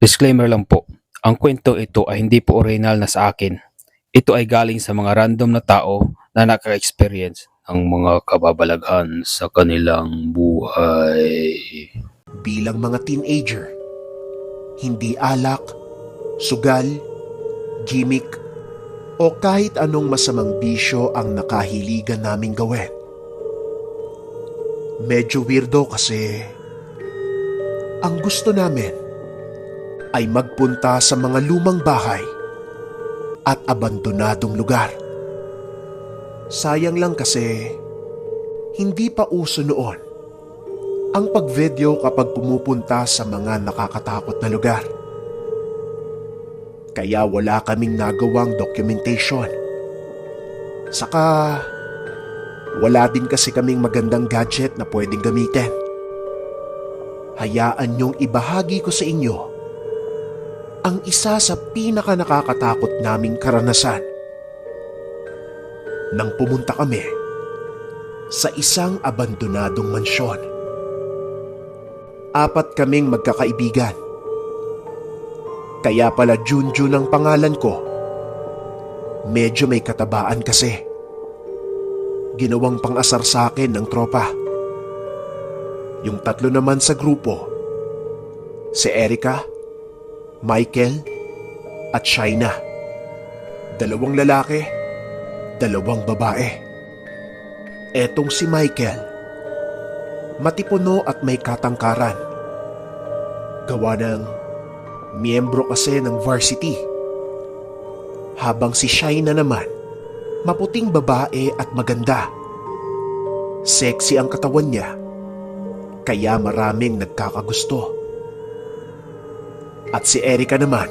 Disclaimer lang po, ang kwentong ito ay hindi po original na sa akin. Ito ay galing sa mga random na tao na naka-experience ng mga kababalaghan sa kanilang buhay. Bilang mga teenager, hindi alak, sugal, gimmick, o kahit anong masamang bisyo ang nakahiligan naming gawin. Medyo weirdo kasi ang gusto namin ay magpunta sa mga lumang bahay at abandonadong lugar. Sayang lang kasi hindi pa uso noon ang pag-video kapag pumupunta sa mga nakakatakot na lugar. Kaya wala kaming nagawang documentation. Saka wala din kasi kaming magandang gadget na pwedeng gamitin. Hayaan niyong ibahagi ko sa inyo ang isa sa pinaka nakakatakot naming karanasan. Nang pumunta kami sa isang abandonadong mansyon. 4 kaming magkakaibigan. Kaya pala Junjun ang pangalan ko. Medyo may katabaan kasi. Ginawang pang-asar sa akin ng tropa. Yung 3 naman sa grupo, si Erica, Michael, at Shaina. 2 lalaki, 2 babae. Etong si Michael, matipuno at may katangkaran. Gawa ng miyembro kasi ng varsity. Habang si Shaina naman, maputing babae at maganda. Sexy ang katawan niya, kaya maraming nagkakagusto. At si Erica naman,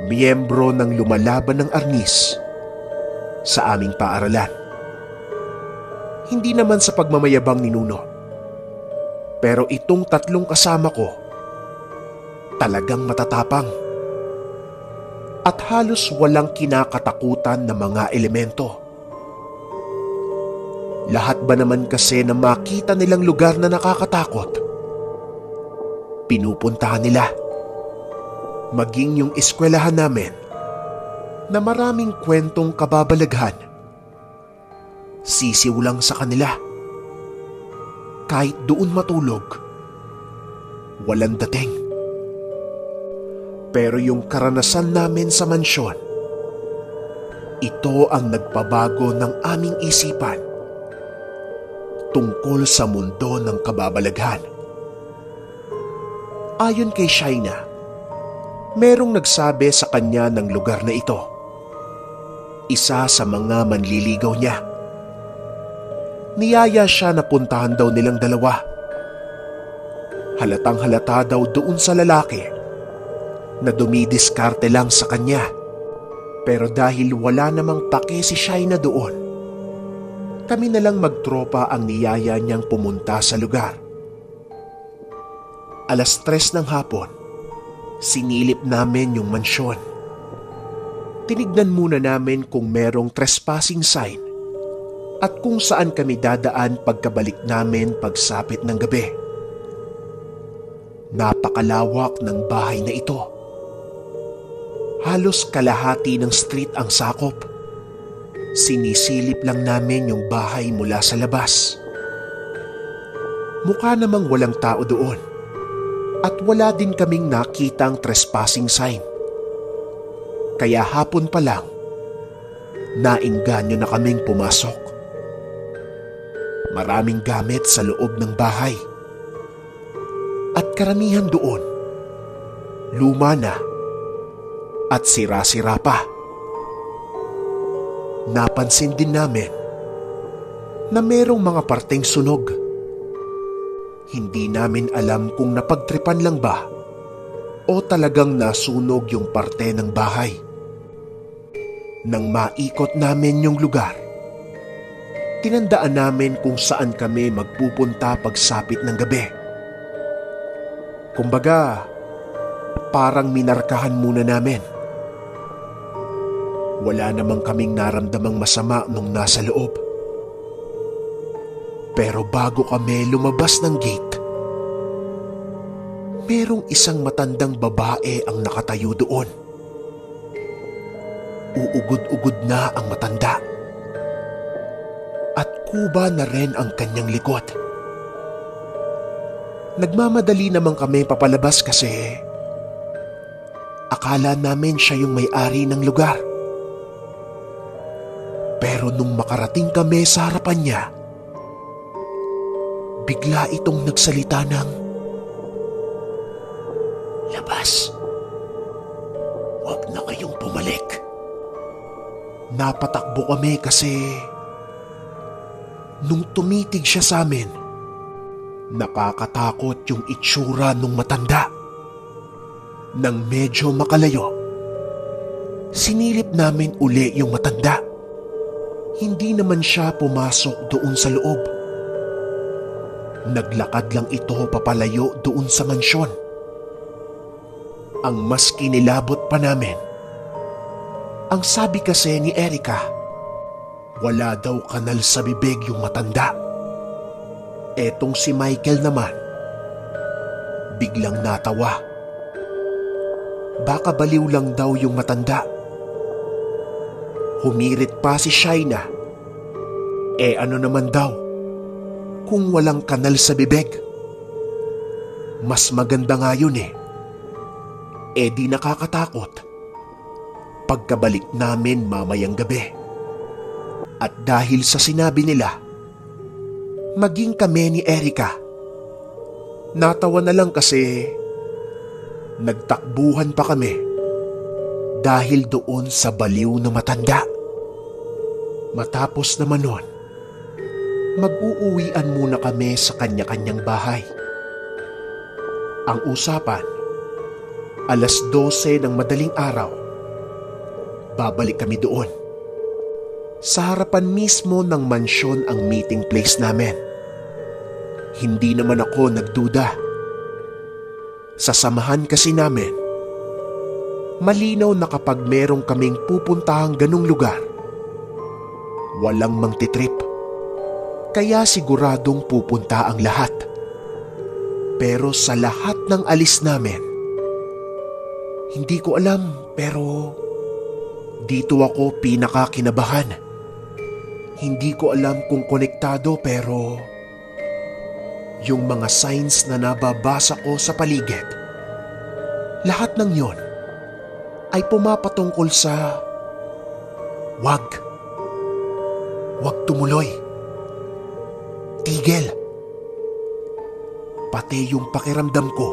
miyembro ng lumalaban ng arnis sa aming paaralan. Hindi naman sa pagmamayabang ni Nuno, pero itong 3 kasama ko talagang matatapang at halos walang kinakatakutan na mga elemento. Lahat ba naman kasi na makita nilang lugar na nakakatakot, pinupuntahan nila. Maging yung eskwelahan namin na maraming kwentong kababalaghan, sisiw lang sa kanila. Kahit doon matulog, walang dating. Pero yung karanasan namin sa mansyon, ito ang nagpabago ng aming isipan tungkol sa mundo ng kababalaghan. Ayon kay Shaina, merong nagsabi sa kanya ng lugar na ito. Isa sa mga manliligaw niya. Niyaya siya na puntahan daw nilang 2. Halatang halata daw doon sa lalaki na dumidiskarte lang sa kanya. Pero dahil wala namang pake si Shaina doon, kami na lang magtropa ang niyaya niyang pumunta sa lugar. 3:00 ng hapon, sinilip namin yung mansyon. Tinignan muna namin kung merong trespassing sign at kung saan kami dadaan pagkabalik namin pagsapit ng gabi. Napakalawak ng bahay na ito. Halos kalahati ng street ang sakop. Sinisilip lang namin yung bahay mula sa labas. Mukha namang walang tao doon. At wala din kaming nakitang trespassing sign. Kaya hapon pa lang, nainganyo na kaming pumasok. Maraming gamit sa loob ng bahay. At karamihan doon, luma na at sira-sira pa. Napansin din namin na merong mga parteng sunog. Hindi namin alam kung napagtripan lang ba o talagang nasunog yung parte ng bahay. Nang maikot namin yung lugar, tinandaan namin kung saan kami magpupunta pagsapit ng gabi. Kumbaga, parang minarkahan muna namin. Wala namang kaming naramdamang masama nung nasa loob. Pero bago kami lumabas ng gate, merong isang matandang babae ang nakatayo doon. Uugod-ugod na ang matanda. At kuba na rin ang kanyang likod. Nagmamadali naman kami papalabas kasi akala namin siya yung may-ari ng lugar. Pero nung makarating kami sa harapan niya, bigla itong nagsalita ng, "Labas! Huwag na kayong bumalik." Napatakbo kami kasi nung tumitig siya sa amin, nakakatakot yung itsura nung matanda. Nang medyo makalayo, sinilip namin uli yung matanda. Hindi naman siya pumasok doon sa loob. Naglakad lang ito papalayo doon sa mansyon. Ang mas kinilabot pa namin, ang sabi kasi ni Erica, wala daw kanal sa bibig yung matanda. Etong si Michael naman, biglang natawa. Baka baliw lang daw yung matanda. Humirit pa si Shaina. Ano naman daw kung walang kanal sa bibig? Mas maganda nga yun eh. Di nakakatakot pagkabalik namin mamayang gabi. At dahil sa sinabi nila, maging kami ni Erica, natawa na lang kasi nagtakbuhan pa kami dahil doon sa baliw na matanda. Matapos naman nun, mag-uuwian muna kami sa kanya-kanyang bahay. Ang usapan, 12:00 ng madaling araw, babalik kami doon. Sa harapan mismo ng mansyon ang meeting place namin. Hindi naman ako nagduda. Sa samahan kasi namin, malinaw na kapag merong kaming pupuntahang ganung lugar, walang mangtitrip. Kaya siguradong pupunta ang lahat. Pero sa lahat ng alis namin, hindi ko alam pero dito ako pinakakinabahan. Hindi ko alam kung konektado pero yung mga signs na nababasa ko sa paligid, lahat ng yon ay pumapatungkol sa wag tumuloy, tigil. Pati yung pakiramdam ko,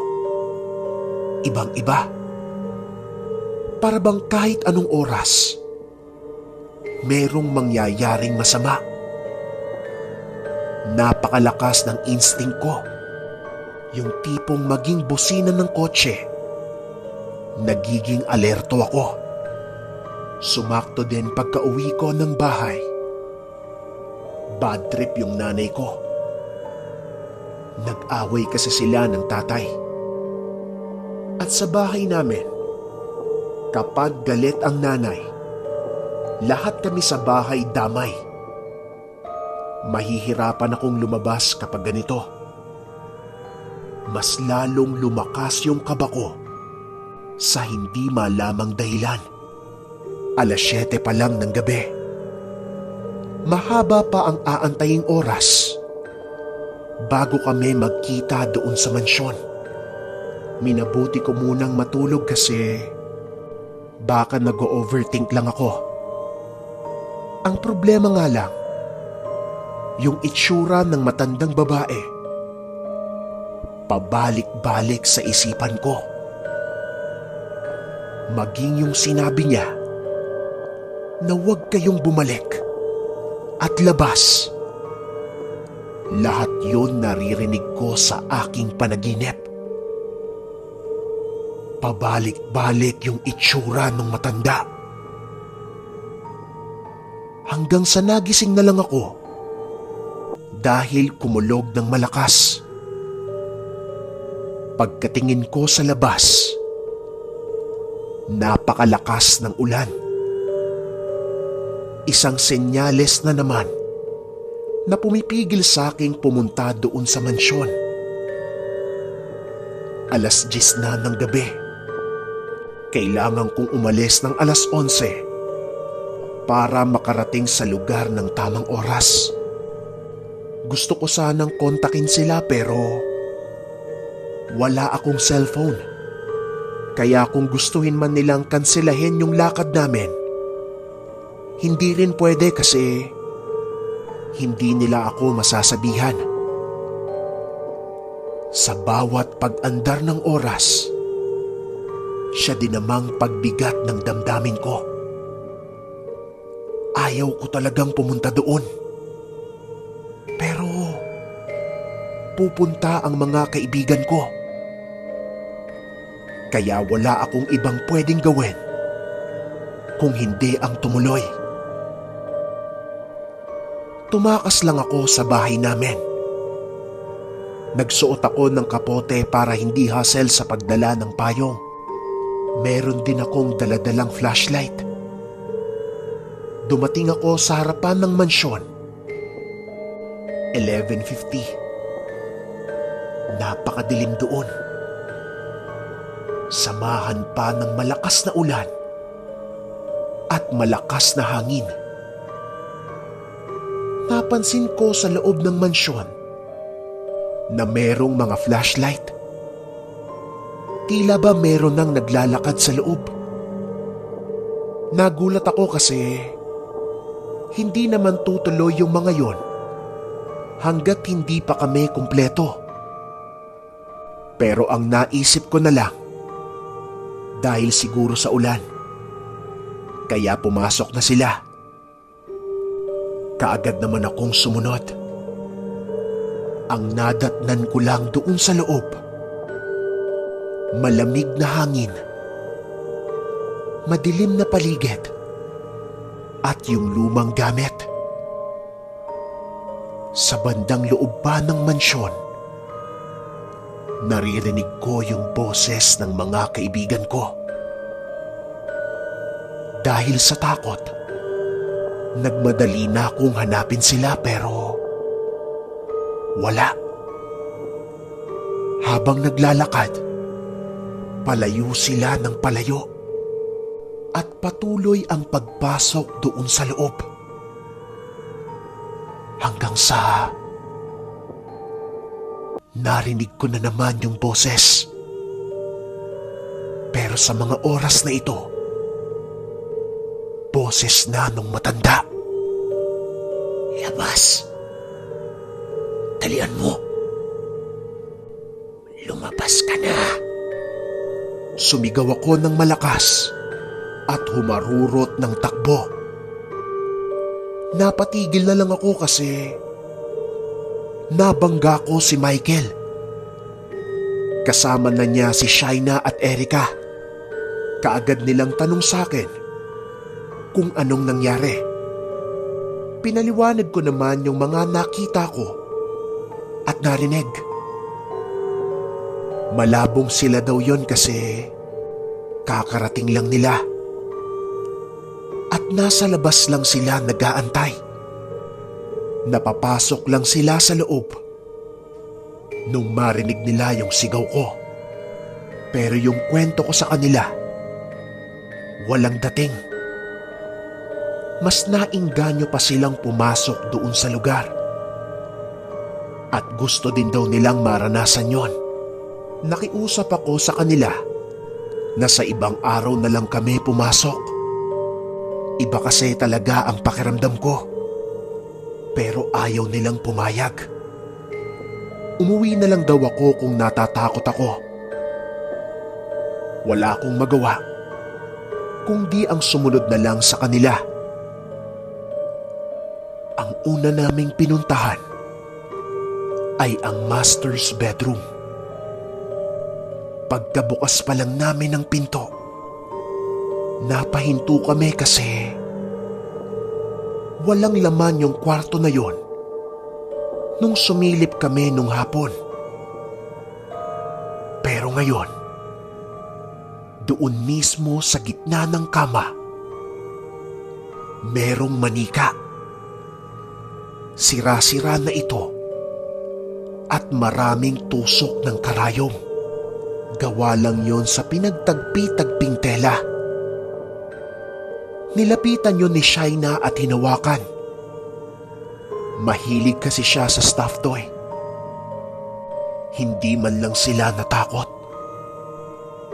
ibang-iba. Para bang kahit anong oras, merong mangyayaring masama. Napakalakas ng instinct ko. Yung tipong maging busina ng kotse, nagiging alerto ako. Sumakto din pagka-uwi ko ng bahay. Bad trip yung nanay ko. Nag-away kasi sila ng tatay. At sa bahay namin, kapag galit ang nanay, lahat kami sa bahay damay. Mahihirapan akong lumabas kapag ganito. Mas lalong lumakas yung kaba ko sa hindi malamang dahilan. 7:00 pa lang ng gabi. Mahaba pa ang aantaying oras bago kami magkita doon sa mansyon. Minabuti ko munang matulog kasi baka nag-overthink lang ako. Ang problema nga lang, yung itsura ng matandang babae, pabalik-balik sa isipan ko. Maging yung sinabi niya na huwag kayong bumalik at labas. Lahat yun naririnig ko sa aking panaginip. Pabalik-balik yung itsura ng matanda. Hanggang sa nagising na lang ako dahil kumulog ng malakas. Pagkatingin ko sa labas, napakalakas ng ulan. Isang senyales na naman na pumipigil sa aking pumunta doon sa mansyon. 10:00 na ng gabi. Kailangan kong umalis ng 11:00 para makarating sa lugar ng tamang oras. Gusto ko sanang kontakin sila pero wala akong cellphone. Kaya kung gustuhin man nilang kanselahin yung lakad namin, hindi rin pwede kasi hindi nila ako masasabihan. Sa bawat pag-andar ng oras, siya din namang pagbigat ng damdamin ko. Ayaw ko talagang pumunta doon. Pero pupunta ang mga kaibigan ko. Kaya wala akong ibang pwedeng gawin kung hindi ang tumuloy. Tumakas lang ako sa bahay namin. Nagsuot ako ng kapote para hindi hassle sa pagdala ng payong. Meron din akong daladalang flashlight. Dumating ako sa harapan ng mansyon. 11:50. Napakadilim doon. Samahan pa ng malakas na ulan at malakas na hangin. Napansin ko sa loob ng mansyon na merong mga flashlight. Tila ba meron nang naglalakad sa loob? Nagulat ako kasi hindi naman tutuloy yung mga yon hanggat hindi pa kami kumpleto. Pero ang naisip ko na lang, dahil siguro sa ulan, kaya pumasok na sila. Kaagad naman akong sumunod. Ang nadatnan ko lang doon sa loob, malamig na hangin, madilim na paligid, at yung lumang gamit. Sa bandang loob pa ng mansyon, naririnig ko yung boses ng mga kaibigan ko. Dahil sa takot, nagmadali na akong hanapin sila pero wala. Habang naglalakad, palayo sila ng palayo at patuloy ang pagpasok doon sa loob. Hanggang sa narinig ko na naman yung boses. Pero sa mga oras na ito, boses na nung matanda. Labas! Dalian mo! Lumabas ka na! Sumigaw ako ng malakas at humarurot ng takbo. Napatigil na lang ako kasi nabangga ko si Michael. Kasama na niya si Shaina at Erica. Kaagad nilang tanong sa akin kung anong nangyari. Pinaliwanag ko naman yung mga nakita ko at narinig. Malabong sila daw yon kasi kakarating lang nila. At nasa labas lang sila nag-aantay. Napapasok lang sila sa loob nung marinig nila yung sigaw ko. Pero yung kwento ko sa kanila, walang dating. Mas nainganyo pa silang pumasok doon sa lugar. At gusto din daw nilang maranasan yon. Nakiusap ako sa kanila na sa ibang araw na lang kami pumasok. Iba kasi talaga ang pakiramdam ko. Pero ayaw nilang pumayag. Umuwi na lang daw ako kung natatakot ako. Wala akong magawa kundi ang sumunod na lang sa kanila. Ang una naming pinuntahan ay ang master's bedroom. Pagkabukas pa lang namin ng pinto, napahinto kami kasi walang laman yung kwarto na yon nung sumilip kami nung hapon. Pero ngayon, doon mismo sa gitna ng kama, merong manika. Sira-sira na ito at maraming tusok ng karayom. Gawa lang yon sa pinagtagpi-tagping tela. Nilapitan yon ni Shaina at hinawakan. Mahilig kasi siya sa stuffed toy. Hindi man lang sila natakot.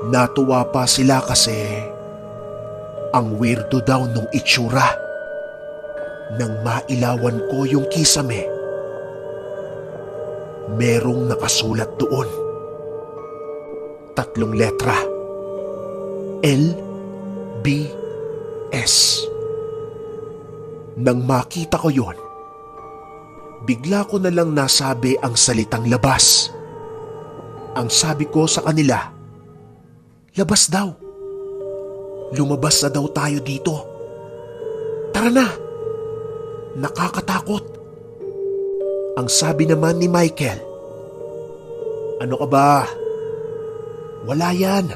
Natuwa pa sila kasi ang weirdo daw nung itsura. Nang mailawan ko yung kisame, merong nakasulat doon. 3 letra. LBS. Nang makita ko yon, bigla ko na lang nasabi ang salitang labas. Ang sabi ko sa kanila, labas daw. Lumabas na daw tayo dito. Tara na. Nakakatakot. Ang sabi naman ni Michael, ano ka ba? Wala yan.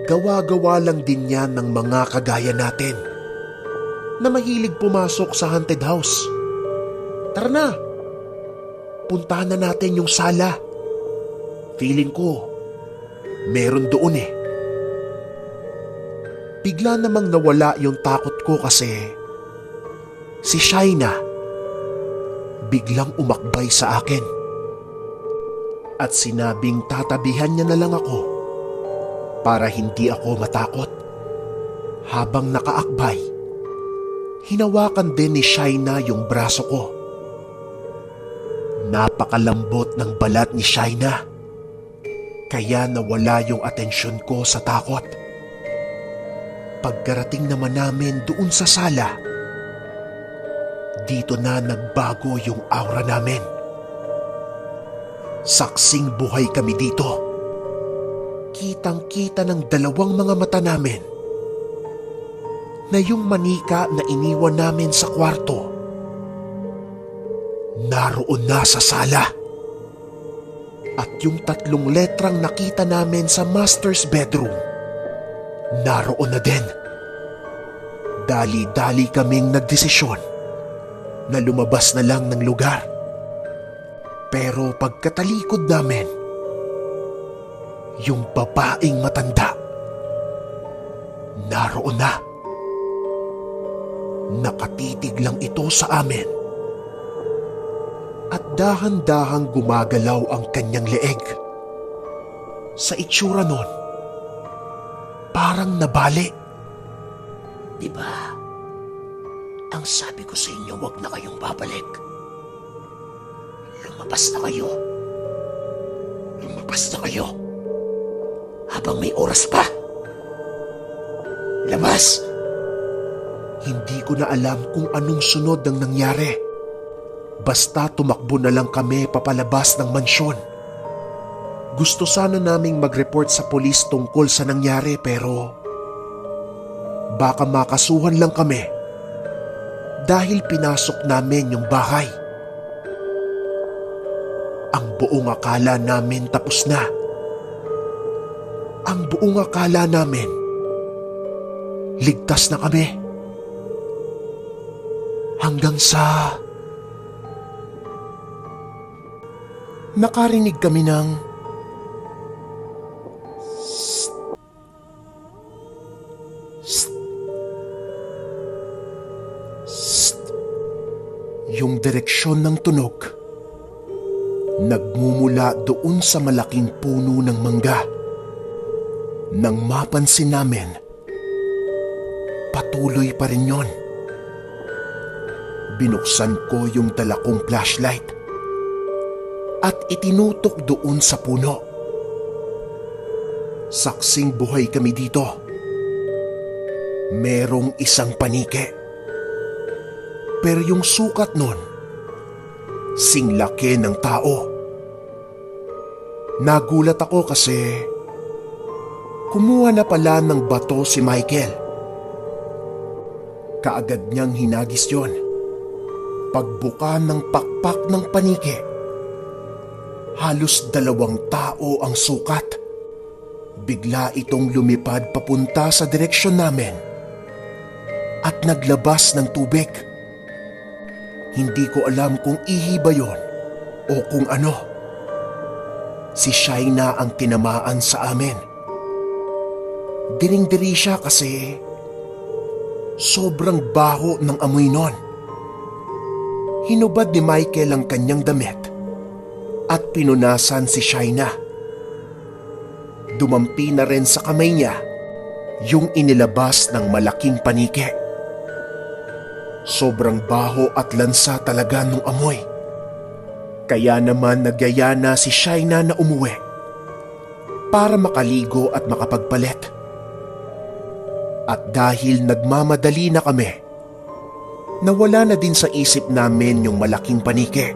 Gawa-gawa lang din yan ng mga kagaya natin na mahilig pumasok sa haunted house. Tara na. Puntahan na natin yung sala. Feeling ko, meron doon eh. Bigla namang nawala yung takot ko kasi si Shaina biglang umakbay sa akin at sinabing tatabihan niya na lang ako para hindi ako matakot. Habang nakaakbay, hinawakan din ni Shaina yung braso ko. Napakalambot ng balat ni Shaina, kaya nawala yung atensyon ko sa takot. Pagkarating naman namin doon sa sala, dito na nagbago yung aura namin. Saksing buhay kami dito. Kitang-kita ng 2 mga mata namin na yung manika na iniwan namin sa kwarto naroon na sa sala. At yung 3 letrang nakita namin sa master's bedroom naroon na din. Dali-dali kaming nagdesisyon na lumabas na lang ng lugar. Pero pagkatalikod namin, yung babaeng matanda naroon na. Nakatitig lang ito sa amin at dahan-dahang gumagalaw ang kanyang leeg. Sa itsura nun, parang nabali. Diba, ang sabi ko sa inyo, wag na kayong babalik. Lumabas na kayo. Lumabas na kayo. Habang may oras pa. Labas! Hindi ko na alam kung anong sunod ang nangyari. Basta tumakbo na lang kami papalabas ng mansyon. Gusto sana naming mag-report sa polis tungkol sa nangyari pero baka makasuhan lang kami dahil pinasok namin yung bahay. Ang buong akala namin tapos na. Ang buong akala namin ligtas na kami. Hanggang sa nakarinig kami ng yung direksyon ng tunog nagmumula doon sa malaking puno ng mangga. Nang mapansin namin, patuloy pa rin yon. Binuksan ko yung dala kong flashlight at itinutok doon sa puno. Saksing buhay kami dito. Merong isang panike. Pero yung sukat nun, singlaki ng tao. Nagulat ako kasi kumuha na pala ng bato si Michael. Kaagad niyang hinagis yon. Pagbuka ng pakpak ng panike, halos 2 tao ang sukat. Bigla itong lumipad papunta sa direksyon namin at naglabas ng tubig. Hindi ko alam kung ihi ba yon o kung ano. Si Shaina ang tinamaan sa amin. Diring-diri siya kasi sobrang baho ng amoy nun. Hinubad ni Michael ang kanyang damit at pinunasan si Shaina. Dumampi na rin sa kamay niya yung inilabas ng malaking panike. Sobrang baho at lansa talaga nung amoy. Kaya naman nagyaya na si Shaina na umuwi para makaligo at makapagpalit. At dahil nagmamadali na kami, nawala na din sa isip namin yung malaking panike.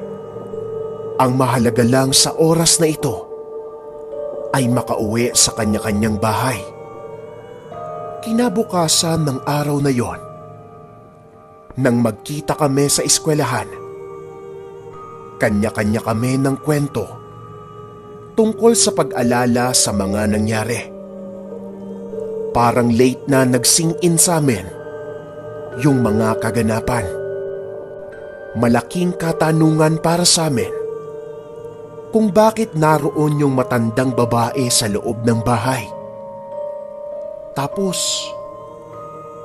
Ang mahalaga lang sa oras na ito ay makauwi sa kanya-kanyang bahay. Kinabukasan ng araw na yon, nang magkita kami sa eskwelahan, kanya-kanya kami ng kwento tungkol sa pag-alala sa mga nangyari. Parang late na nag-sink-in sa amin yung mga kaganapan. Malaking katanungan para sa amin kung bakit naroon yung matandang babae sa loob ng bahay. Tapos,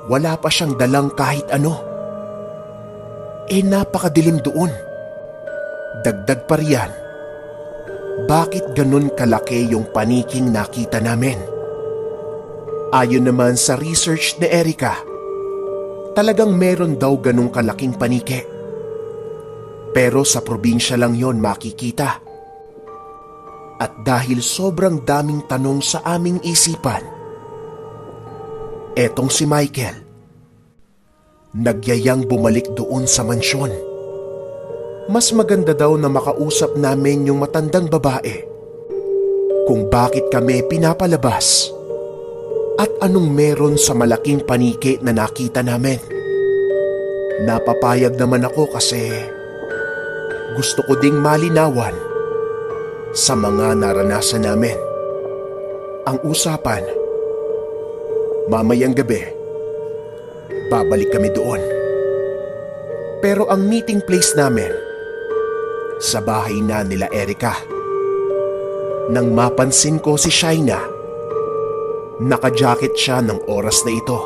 wala pa siyang dalang kahit ano. Napakadilim doon. Dagdag pa riyan, bakit ganun kalaki yung paniking nakita namin? Ayon naman sa research ni Erica, talagang meron daw ganung kalaking panike. Pero sa probinsya lang yon makikita. At dahil sobrang daming tanong sa aming isipan, etong si Michael, nagyayang bumalik doon sa mansyon. Mas maganda daw na makausap namin yung matandang babae kung bakit kami pinapalabas at anong meron sa malaking panike na nakita namin. Napapayag naman ako kasi gusto ko ding malinawan sa mga naranasan namin. Ang usapan, mamayang gabi, babalik kami doon. Pero ang meeting place namin, sa bahay na nila Erica. Nang mapansin ko si Shaina, naka-jacket siya ng oras na ito.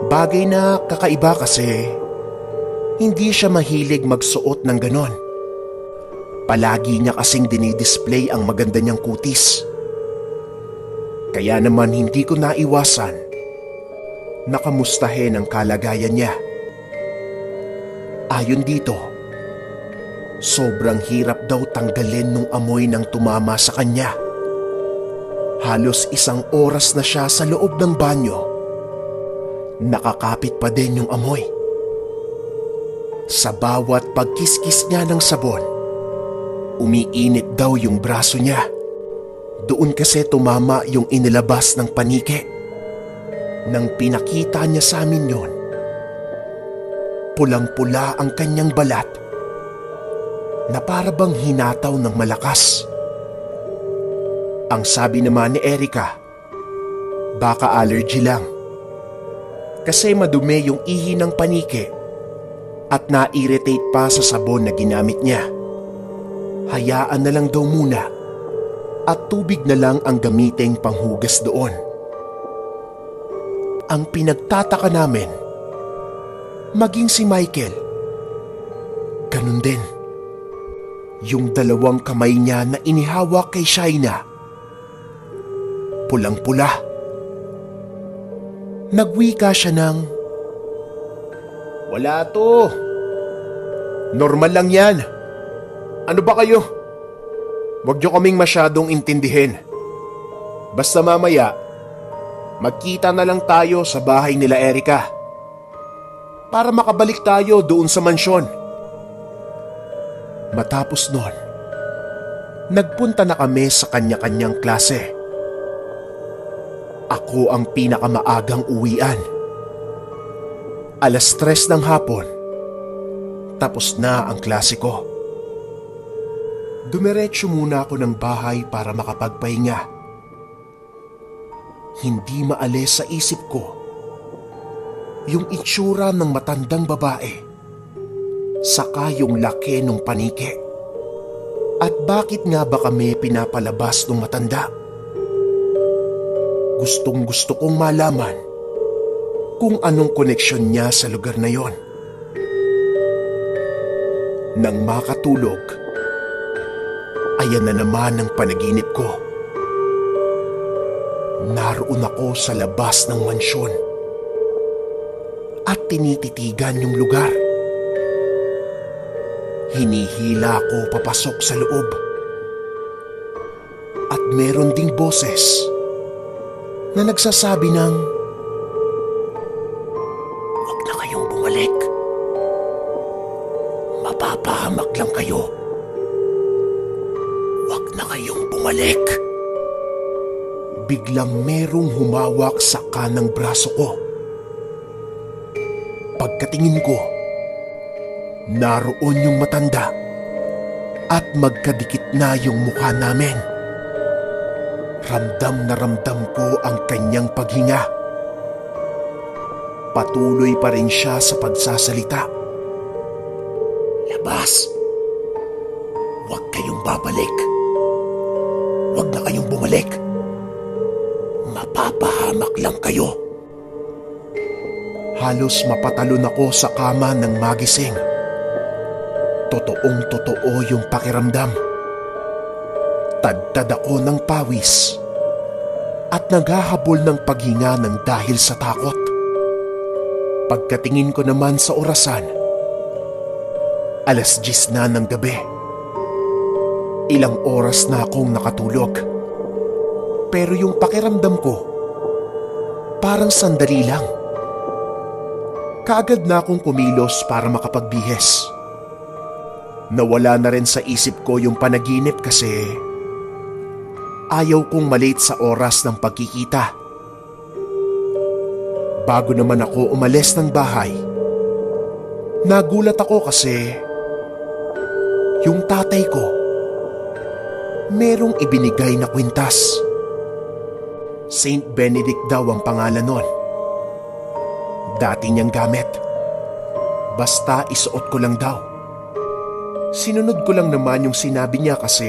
Bagay na kakaiba kasi hindi siya mahilig magsuot ng ganon. Palagi niya kasing dinidisplay ang maganda niyang kutis. Kaya naman hindi ko naiwasan na kamustahin ang kalagayan niya. Ayon dito, sobrang hirap daw tanggalin nung amoy ng tumama sa kanya. Halos 1 oras na siya sa loob ng banyo. Nakakapit pa din yung amoy. Sa bawat pagkiskis niya ng sabon, umiinit daw yung braso niya. Doon kasi tumama yung inilabas ng panike. Nang pinakita niya sa amin yon, pulang-pula ang kanyang balat na para bang hinataw ng malakas. Ang sabi naman ni Erica, baka allergy lang. Kasi madumi yung ihi ng panike at na-irritate pa sa sabon na ginamit niya. Hayaan na lang daw muna at tubig na lang ang gamiting panghugas doon. Ang pinagtataka namin, maging si Michael, ganun din. Yung 2 kamay niya na inihawak kay Shaina, pulang-pula. Nagwika siya ng, "Wala to. Normal lang yan. Ano ba kayo? Huwag niyo kaming masyadong intindihin. Basta mamaya, magkita na lang tayo sa bahay nila Erica para makabalik tayo doon sa mansyon." Matapos nun, nagpunta na kami sa kanya-kanyang klase. Ako ang pinakamaagang uwian. 3:00 ng hapon, tapos na ang klase ko. Dumiretso muna ako ng bahay para makapagpahinga. Hindi maalis sa isip ko yung itsura ng matandang babae saka yung laki ng panike. At bakit nga ba kami pinapalabas ng matanda? Gustong gusto kong malaman kung anong koneksyon niya sa lugar na yon. Nang makatulog, ayan na naman ang panaginip ko. Naroon ako sa labas ng mansyon at tinititigan yung lugar. Hinihila ako papasok sa loob. At meron ding boses na nagsasabi ng, "Huwag na kayong bumalik. Mapapahamak lang kayo. Huwag na kayong bumalik." Biglang merong humawak sa kanang braso ko. Pagkatingin ko, naroon yung matanda at magkadikit na yung mukha namin. Ramdam na ramdam ko ang kanyang paghinga. Patuloy pa rin siya sa pagsasalita. "Labas! Huwag kayong babalik. Huwag na kayong bumalik. Mapapahamak lang kayo." Halos mapatalon ako sa kama ng magising. Totoong-totoo yung pakiramdam. Tadtad ako ng pawis at naghahabol ng paghinga ng dahil sa takot. Pagkatingin ko naman sa orasan, 10:00 na ng gabi. Ilang oras na akong nakatulog. Pero yung pakiramdam ko, parang sandali lang. Kaagad na akong kumilos para makapagbihis. Nawala na rin sa isip ko yung panaginip kasi ayaw kong malate sa oras ng pagkikita. Bago naman ako umalis ng bahay, nagulat ako kasi yung tatay ko merong ibinigay na kwintas. Saint Benedict daw ang pangalan nun. Dati niyang gamit. Basta isuot ko lang daw. Sinunod ko lang naman yung sinabi niya kasi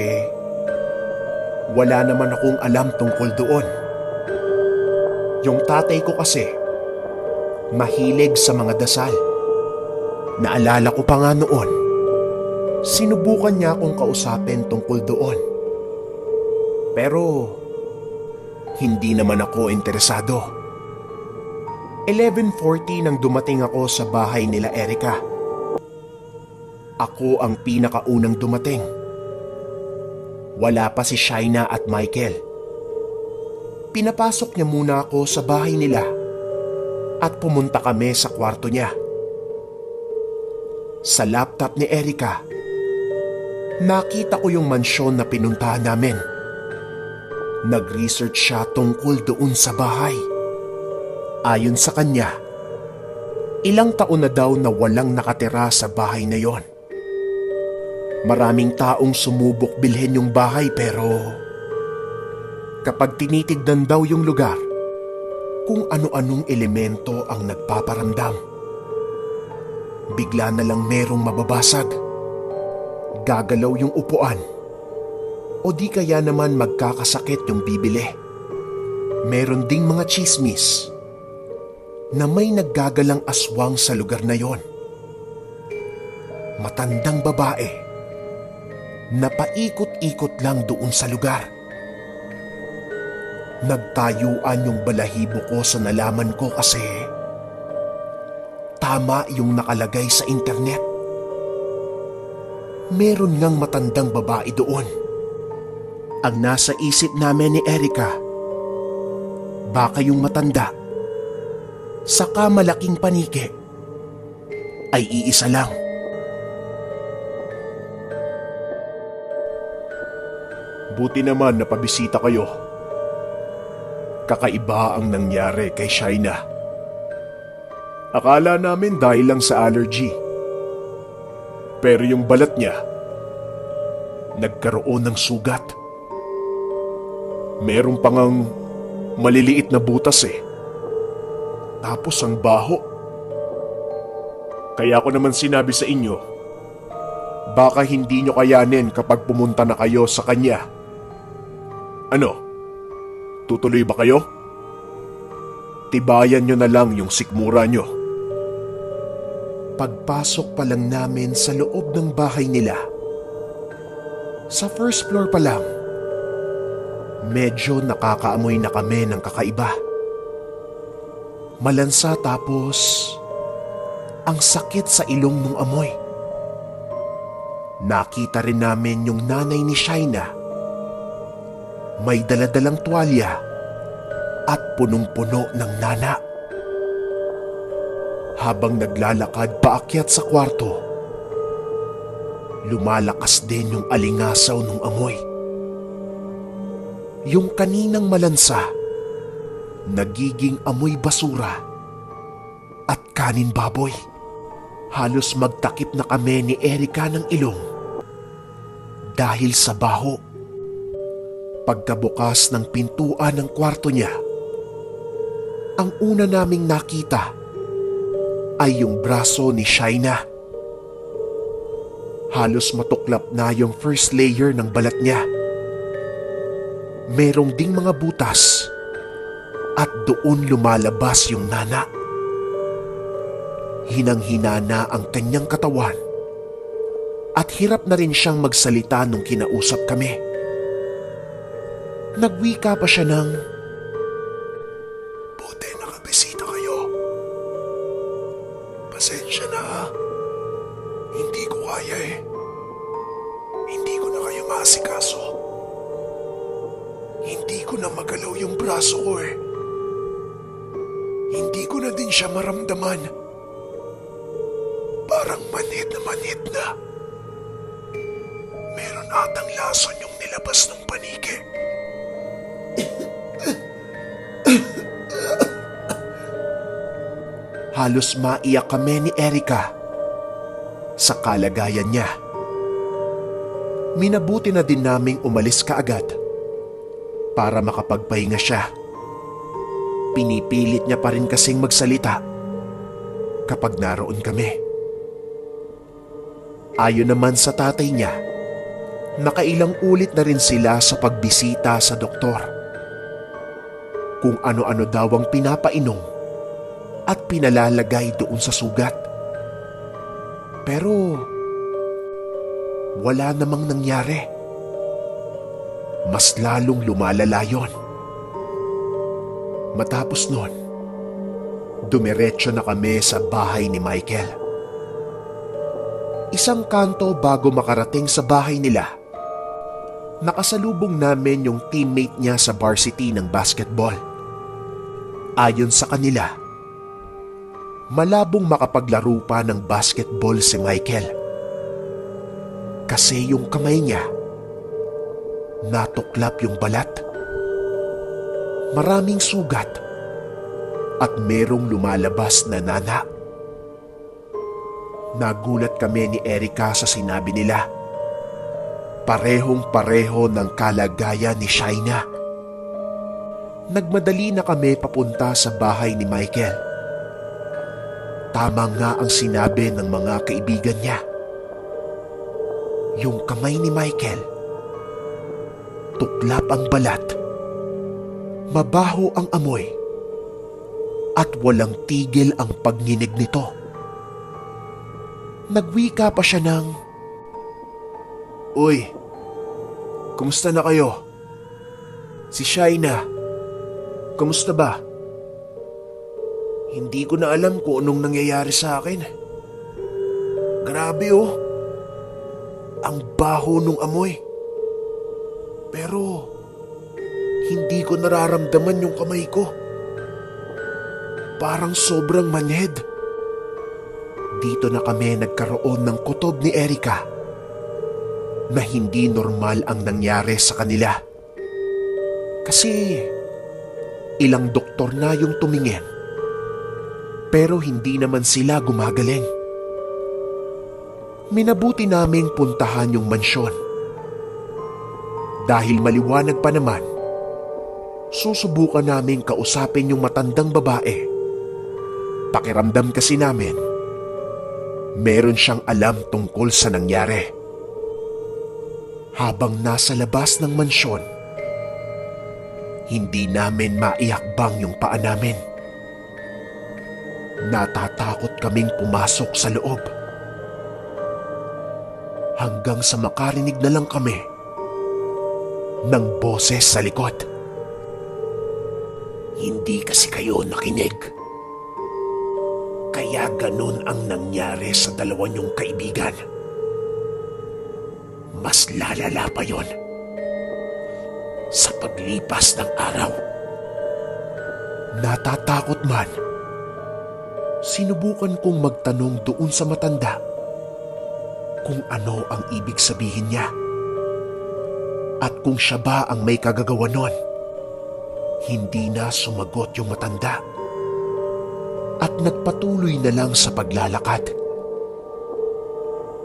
wala naman akong alam tungkol doon. Yung tatay ko kasi mahilig sa mga dasal. Naalala ko pa nga noon, sinubukan niya akong kausapin tungkol doon. Pero hindi naman ako interesado. 11:40 nang dumating ako sa bahay nila Erica. Ako ang pinakaunang dumating. Wala pa si Shaina at Michael. Pinapasok niya muna ako sa bahay nila at pumunta kami sa kwarto niya. Sa laptop ni Erica, nakita ko yung mansyon na pinuntahan namin. Nag-research siya tungkol doon sa bahay. Ayon sa kanya, ilang taon na daw na walang nakatira sa bahay na yon. Maraming taong sumubok bilhin yung bahay pero kapag tinitignan daw yung lugar, kung ano-anong elemento ang nagpaparamdam. Bigla na lang merong mababasag, gagalaw yung upuan, o di kaya naman magkakasakit yung bibili. Meron ding mga chismis na may naggagalang aswang sa lugar na yon. Matandang babae na paikot-ikot lang doon sa lugar. Nagtayuan yung balahibo ko sa nalaman ko kasi tama yung nakalagay sa internet. Meron ngang matandang babae doon. Ang nasa isip namin ni Erica, baka yung matanda saka malaking paniki ay iisa lang. Buti naman napabisita kayo. Kakaiba ang nangyari kay Shaina. Akala namin dahil lang sa allergy. Pero yung balat niya, nagkaroon ng sugat. Meron pa ngang maliliit na butas eh. Tapos ang baho. Kaya ko naman sinabi sa inyo, Baka hindi nyo kayanin kapag pumunta na kayo sa kanya. Ano? Tutuloy ba kayo? Tibayan nyo na lang yung sikmura nyo. Pagpasok pa lang namin sa loob ng bahay nila, sa first floor pa lang, medyo nakakaamoy na kami ng kakaiba. Malansa tapos ang sakit sa ilong ng amoy. Nakita rin namin yung nanay ni Shaina. May daladalang tuwalya at punong-puno ng nana. Habang naglalakad paakyat sa kwarto, lumalakas din yung alingasaw ng amoy. Yung kaninang malansa, nagiging amoy basura at kanin baboy. Halos magtakip na kami ni Erica ng ilong dahil sa baho. Pagkabukas ng pintuan ng kwarto niya, ang una naming nakita ay yung braso ni Shaina. Halos matuklap na yung first layer ng balat niya. Merong ding mga butas at doon lumalabas yung nana. Hinang-hina na ang kanyang katawan at hirap na rin siyang magsalita nung kinausap kami. Nagwika pa siya ng, "Buti nakabisita kayo. Pasensya na ha. Hindi ko kaya eh. Hindi ko na kayo maasikaso. Hindi ko na magalaw yung braso ko eh. Hindi ko na din siya maramdaman. Parang manhid na. Meron atang lason yung nilabas ng paniki." Halos maiyak kami ni Erica sa kalagayan niya. Minabuti na din naming umalis kaagad para makapagpahinga siya. Pinipilit niya pa rin kasing magsalita kapag naroon kami. Ayon naman sa tatay niya, nakailang ulit na rin sila sa pagbisita sa doktor. Kung ano-ano daw ang pinapainom at pinalalagay doon sa sugat. Pero wala namang nangyari. Mas lalong lumalala yun. Matapos nun, dumiretso na kami sa bahay ni Michael. Isang kanto bago makarating sa bahay nila, nakasalubong namin yung teammate niya sa varsity ng basketball. Ayon sa kanila, malabong makapaglaro pa ng basketball si Michael. Kasi yung kamay niya, natuklap yung balat. Maraming sugat at merong lumalabas na nana. Nagulat kami ni Erica sa sinabi nila. Parehong-pareho ng kalagayan ni Shaina. Nagmadali na kami papunta sa bahay ni Michael. Tama nga ang sinabi ng mga kaibigan niya. Yung kamay ni Michael, tuklap ang balat, mabaho ang amoy, at walang tigil ang pagninig nito. Nagwika pa siya ng, "Uy, kumusta na kayo? Si Shaina, kumusta ba? Hindi ko na alam kung anong nangyayari sa akin. Grabe oh, ang baho nung amoy. Pero hindi ko nararamdaman yung kamay ko. Parang sobrang manhid." Dito na kami nagkaroon ng kutob ni Erica na hindi normal ang nangyari sa kanila. Kasi ilang doktor na yung tumingin, pero hindi naman sila gumagaling. Minabuti naming puntahan yung mansyon. Dahil maliwanag pa naman, susubukan naming kausapin yung matandang babae. Pakiramdam kasi namin, meron siyang alam tungkol sa nangyari. Habang nasa labas ng mansyon, hindi namin maihakbang yung paa namin. Natatakot kaming pumasok sa loob. Hanggang sa makarinig na lang kami ng boses sa likod. Hindi kasi kayo nakinig. Kaya ganun ang nangyari sa dalawa niyong kaibigan. Mas lalala pa yon. Sa paglipas ng araw, natatakot man, sinubukan kong magtanong doon sa matanda kung ano ang ibig sabihin niya at kung siya ba ang may kagagawa nun. Hindi na sumagot yung matanda at nagpatuloy na lang sa paglalakad.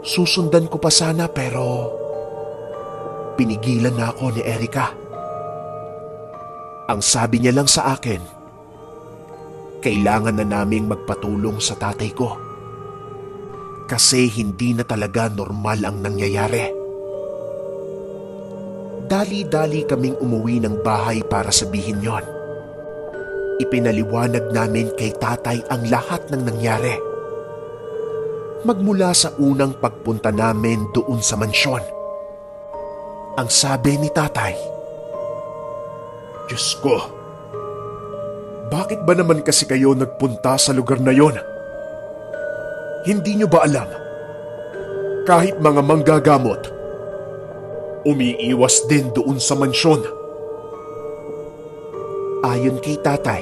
Susundan ko pa sana pero pinigilan na ako ni Erica. Ang sabi niya lang sa akin, kailangan na naming magpatulong sa tatay ko kasi hindi na talaga normal ang nangyayari. Dali-dali kaming umuwi ng bahay para sabihin yon. Ipinaliwanag namin kay tatay ang lahat ng nangyari. Magmula sa unang pagpunta namin doon sa mansyon. Ang sabi ni tatay, "Diyos ko, bakit ba naman kasi kayo nagpunta sa lugar na yon? Hindi nyo ba alam? Kahit mga manggagamot, umiiwas din doon sa mansyon." Ayon kay tatay,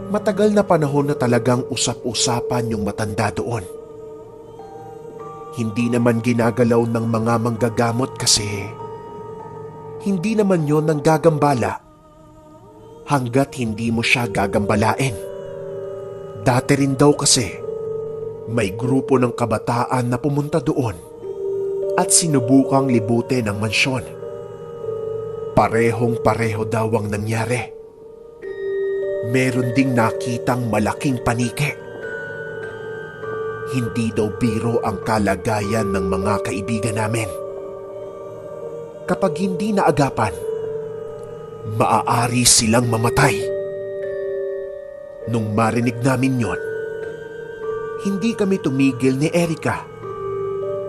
matagal na panahon na talagang usap-usapan yung matanda doon. Hindi naman ginagalaw ng mga manggagamot kasi hindi naman yon ang gagambala hanggat hindi mo siya gagambalain. Dati rin daw kasi may grupo ng kabataan na pumunta doon at sinubukang libutin ang mansyon. Parehong-pareho daw ang nangyari. Meron ding nakitang malaking panike. Hindi daw biro ang kalagayan ng mga kaibigan namin. Kapag hindi naagapan, maaari silang mamatay. Nung marinig namin yon, hindi kami tumigil ni Erica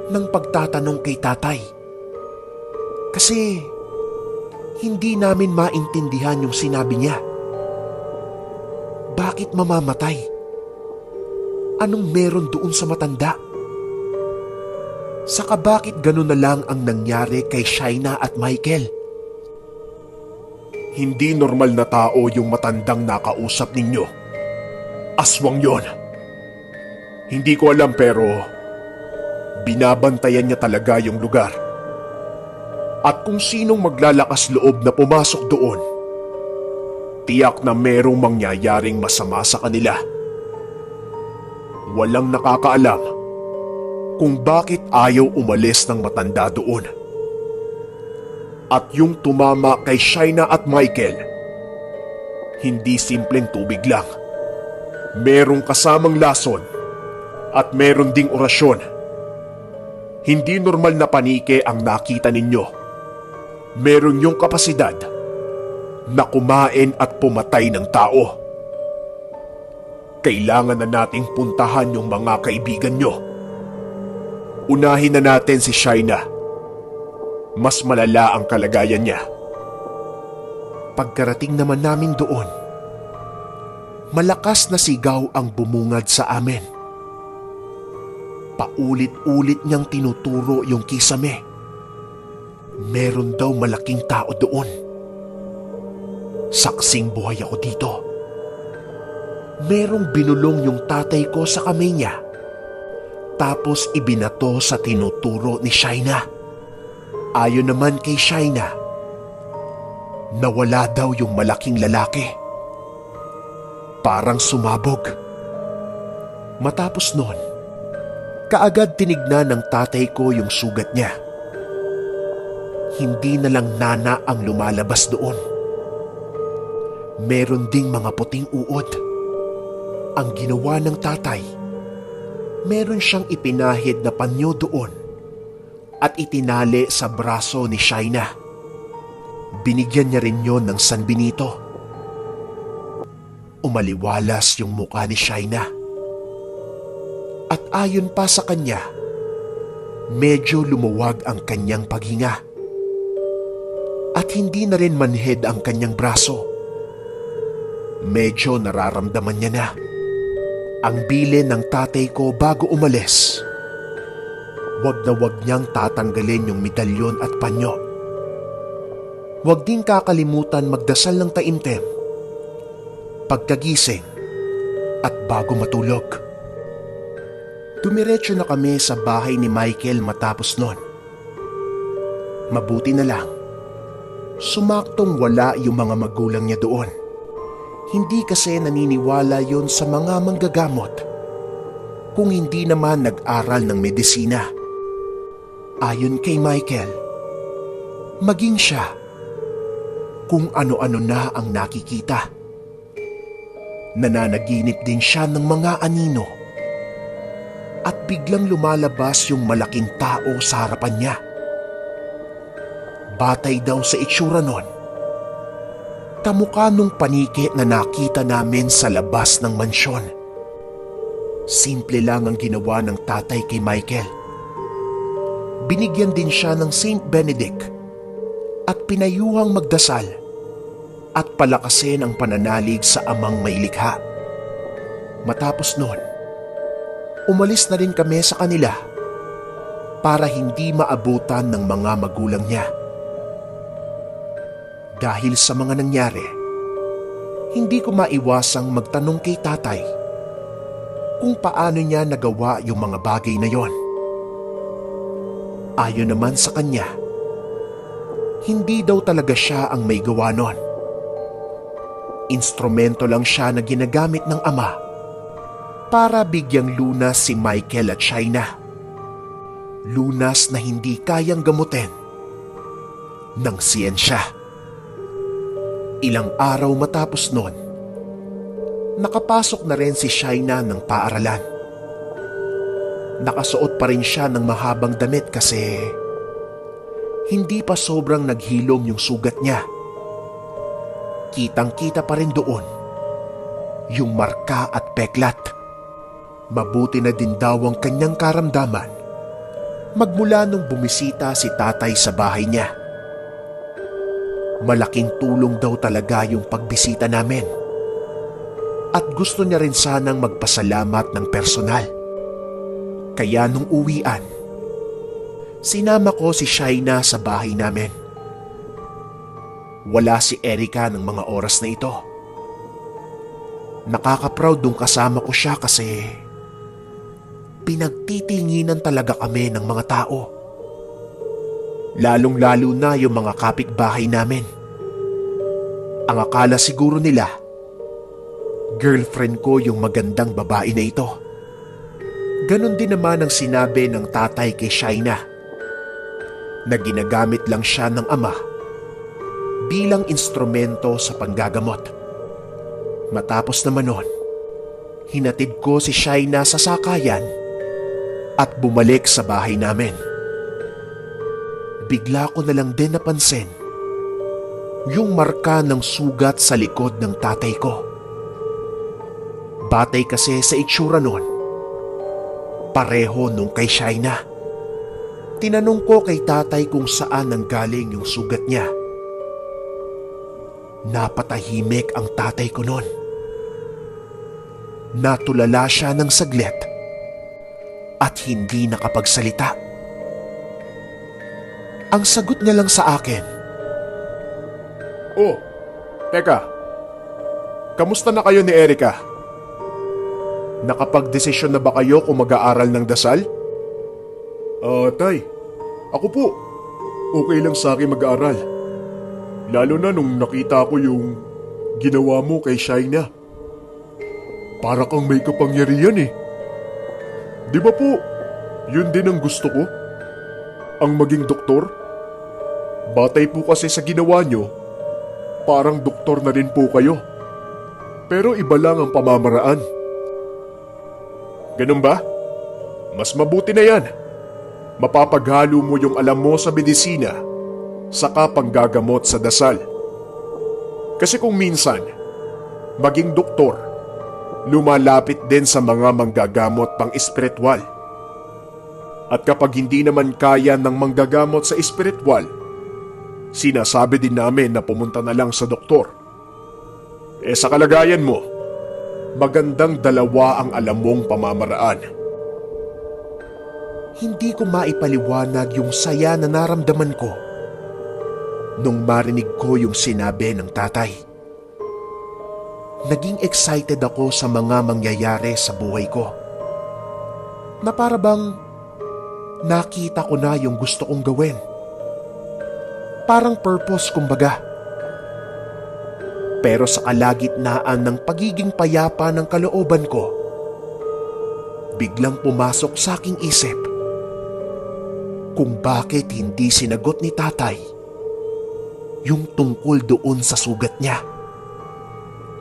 ng pagtatanong kay tatay. Kasi hindi namin maintindihan yung sinabi niya. Bakit mamamatay? Anong meron doon sa matanda? Saka bakit ganun na lang ang nangyari kay Shaina at Michael? Hindi normal na tao yung matandang nakausap ninyo. Aswang yon. Hindi ko alam pero binabantayan niya talaga yung lugar. At kung sinong maglalakas loob na pumasok doon, tiyak na merong mangyayaring masama sa kanila. Walang nakakaalam kung bakit ayaw umalis ng matanda doon. At yung tumama kay Shaina at Michael, hindi simpleng tubig lang. Merong kasamang lason at meron ding orasyon. Hindi normal na panike ang nakita ninyo. Meron yung kapasidad na kumain at pumatay ng tao. Kailangan na nating puntahan yung mga kaibigan nyo. Unahin na natin si Shaina. Mas malala ang kalagayan niya. Pagkarating naman namin doon, malakas na sigaw ang bumungad sa amin. Paulit-ulit niyang tinuturo yung kisame. Meron daw malaking tao doon. Saksing buhay ako dito. Merong binulong yung tatay ko sa kamay niya. Tapos ibinato sa tinuturo ni Shaina. Ayon naman kay Shaina, nawala daw yung malaking lalaki. Parang sumabog. Matapos nun, kaagad tinignan ng tatay ko yung sugat niya. Hindi na lang nana ang lumalabas doon. Meron ding mga puting uod. Ang ginawa ng tatay, meron siyang ipinahid na panyo doon at itinali sa braso ni Shaina. Binigyan niya rin yon ng San Benito. Umaliwalas yung mukha ni Shaina. At ayon pa sa kanya, medyo lumuwag ang kanyang paghinga. At hindi na rin manhid ang kanyang braso. Medyo nararamdaman niya na ang bilin ng tatay ko bago umalis. Wag na wag niyang tatanggalin yung medalyon at panyo. Wag din kakalimutan magdasal ng taimtim, pagkagising at bago matulog. Dumiretso na kami sa bahay ni Michael matapos nun. Mabuti na lang, sumaktong wala yung mga magulang niya doon. Hindi kasi naniniwala yon sa mga manggagamot, kung hindi naman nag-aral ng medisina. Ayon kay Michael, maging siya, kung ano-ano na ang nakikita. Nananaginip din siya ng mga anino at biglang lumalabas yung malaking tao sa harapan niya. Batay daw sa itsura nun, kamukha nung paniki na nakita namin sa labas ng mansyon. Simple lang ang ginawa ng tatay kay Michael. Binigyan din siya ng Saint Benedict at pinayuhang magdasal at palakasin ang pananalig sa amang mailikha. Matapos nun, umalis na rin kami sa kanila para hindi maabutan ng mga magulang niya. Dahil sa mga nangyari, hindi ko maiwasang magtanong kay tatay kung paano niya nagawa yung mga bagay na yon. Ayon naman sa kanya, hindi daw talaga siya ang may gawa nun. Instrumento lang siya na ginagamit ng ama para bigyang lunas si Michael at Shaina. Lunas na hindi kayang gamutin ng siyensya. Ilang araw matapos nun, nakapasok na rin si Shaina ng paaralan. Nakasuot pa rin siya ng mahabang damit kasi hindi pa sobrang naghilom yung sugat niya. Kitang-kita pa rin doon yung marka at peklat. Mabuti na din daw ang kanyang karamdaman magmula nung bumisita si tatay sa bahay niya. Malaking tulong daw talaga yung pagbisita namin. At gusto niya rin sanang magpasalamat ng personal. Kaya nung uwian, sinama ko si Shaina sa bahay namin. Wala si Erica ng mga oras na ito. Nakaka-proud nung kasama ko siya kasi pinagtitinginan talaga kami ng mga tao. Lalong-lalo na yung mga kapitbahay namin. Ang akala siguro nila, girlfriend ko yung magandang babae na ito. Ganon din naman ang sinabi ng tatay kay Shaina, na ginagamit lang siya ng ama bilang instrumento sa panggagamot. Matapos naman nun, hinatid ko si Shaina sa sakayan at bumalik sa bahay namin. Bigla ko na lang din napansin yung marka ng sugat sa likod ng tatay ko. Batay kasi sa itsura nun, pareho nung kay Shaina. Tinanong ko kay tatay kung saan nanggaling yung sugat niya. Napatahimik ang tatay ko nun. Natulala siya ng saglit at hindi nakapagsalita. Ang sagot niya lang sa akin, "Oh, teka. Kamusta na kayo ni Erica? Nakapag-desisyon na ba kayo kung mag-aaral ng dasal?" Tay, ako po. Okay lang sa akin mag-aaral. Lalo na nung nakita ko yung ginawa mo kay Shaina. Para kang may kapangyarihan eh. Di ba po, yun din ang gusto ko? Ang maging doktor? Batay po kasi sa ginawa nyo, parang doktor na rin po kayo. Pero iba lang ang pamamaraan. Ganun ba? Mas mabuti na yan. Mapapaghalo mo yung alam mo sa medisina, saka panggagamot sa dasal. Kasi kung minsan, maging doktor, lumalapit din sa mga manggagamot pang espiritual. At kapag hindi naman kaya ng manggagamot sa espiritual, sinasabi din namin na pumunta na lang sa doktor. Sa kalagayan mo, magandang dalawa ang alam mong pamamaraan. Hindi ko maipaliwanag yung saya na naramdaman ko nung marinig ko yung sinabi ng tatay. Naging excited ako sa mga mangyayari sa buhay ko. Na para bang nakita ko na yung gusto kong gawin. Parang purpose kumbaga. Pero sa kalagitnaan ng pagiging payapa ng kalooban ko, biglang pumasok sa aking isip kung bakit hindi sinagot ni tatay yung tungkol doon sa sugat niya.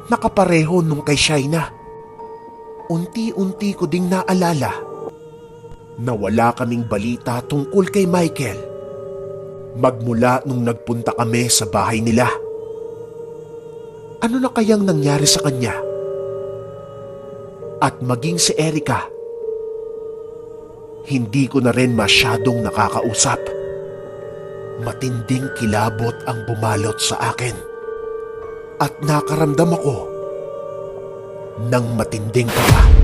Nakapareho nung kay Shaina. Unti-unti ko ding naalala na wala kaming balita tungkol kay Michael magmula nung nagpunta kami sa bahay nila. Ano na kayang nangyari sa kanya? At maging si Erica, hindi ko na rin masyadong nakakausap. Matinding kilabot ang bumalot sa akin at nakaramdam ako ng matinding kaba.